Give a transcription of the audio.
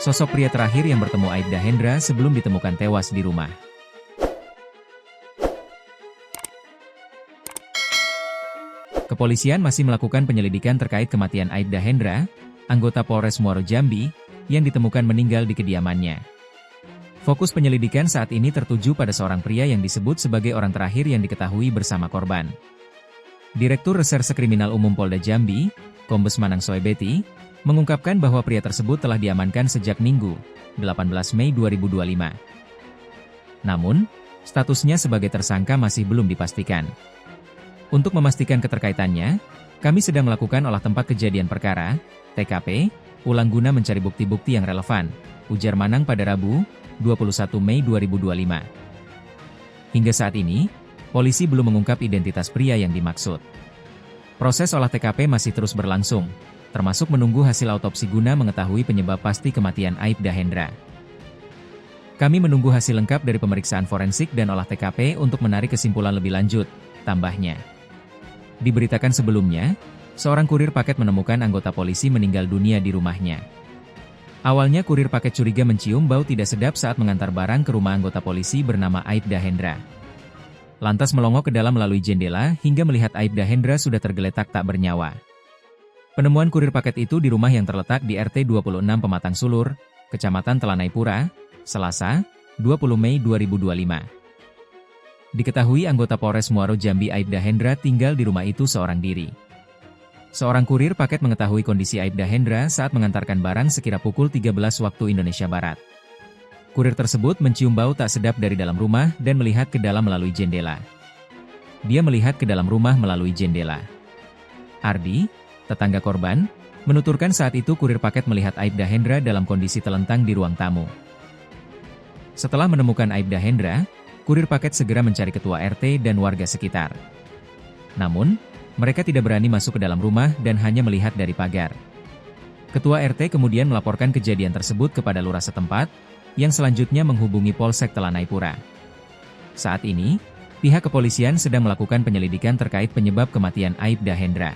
sosok pria terakhir yang bertemu Aibda Hendra sebelum ditemukan tewas di rumah. Kepolisian masih melakukan penyelidikan terkait kematian Aibda Hendra, anggota Polres Muaro Jambi, yang ditemukan meninggal di kediamannya. Fokus penyelidikan saat ini tertuju pada seorang pria yang disebut sebagai orang terakhir yang diketahui bersama korban. Direktur Reserse Kriminal Umum Polda Jambi, Kombes Manang Soebeti, mengungkapkan bahwa pria tersebut telah diamankan sejak Minggu, 18 Mei 2025. Namun, statusnya sebagai tersangka masih belum dipastikan. Untuk memastikan keterkaitannya, kami sedang melakukan olah tempat kejadian perkara, TKP, ulang guna mencari bukti-bukti yang relevan, ujar Manang pada Rabu, 21 Mei 2025. Hingga saat ini, polisi belum mengungkap identitas pria yang dimaksud. Proses olah TKP masih terus berlangsung, termasuk menunggu hasil autopsi guna mengetahui penyebab pasti kematian Aibda Hendra. Kami menunggu hasil lengkap dari pemeriksaan forensik dan olah TKP untuk menarik kesimpulan lebih lanjut, tambahnya. Diberitakan sebelumnya, seorang kurir paket menemukan anggota polisi meninggal dunia di rumahnya. Awalnya kurir paket curiga mencium bau tidak sedap saat mengantar barang ke rumah anggota polisi bernama Aibda Hendra. Lantas melongo ke dalam melalui jendela hingga melihat Aibda Hendra sudah tergeletak tak bernyawa. Penemuan kurir paket itu di rumah yang terletak di RT 26 Pematang Sulur, Kecamatan Telanai-Pura, Selasa, 20 Mei 2025. Diketahui anggota Polres Muaro Jambi Aibda Hendra tinggal di rumah itu seorang diri. Seorang kurir paket mengetahui kondisi Aibda Hendra saat mengantarkan barang sekira pukul 13 waktu Indonesia Barat. Kurir tersebut mencium bau tak sedap dari dalam rumah dan melihat ke dalam melalui jendela. Dia melihat ke dalam rumah melalui jendela. Ardi, tetangga korban, menuturkan saat itu kurir paket melihat Aibda Hendra dalam kondisi telentang di ruang tamu. Setelah menemukan Aibda Hendra, kurir paket segera mencari ketua RT dan warga sekitar. Namun, mereka tidak berani masuk ke dalam rumah dan hanya melihat dari pagar. Ketua RT kemudian melaporkan kejadian tersebut kepada lurah setempat, yang selanjutnya menghubungi Polsek Telanai-Pura. Saat ini, pihak kepolisian sedang melakukan penyelidikan terkait penyebab kematian Aibda Hendra.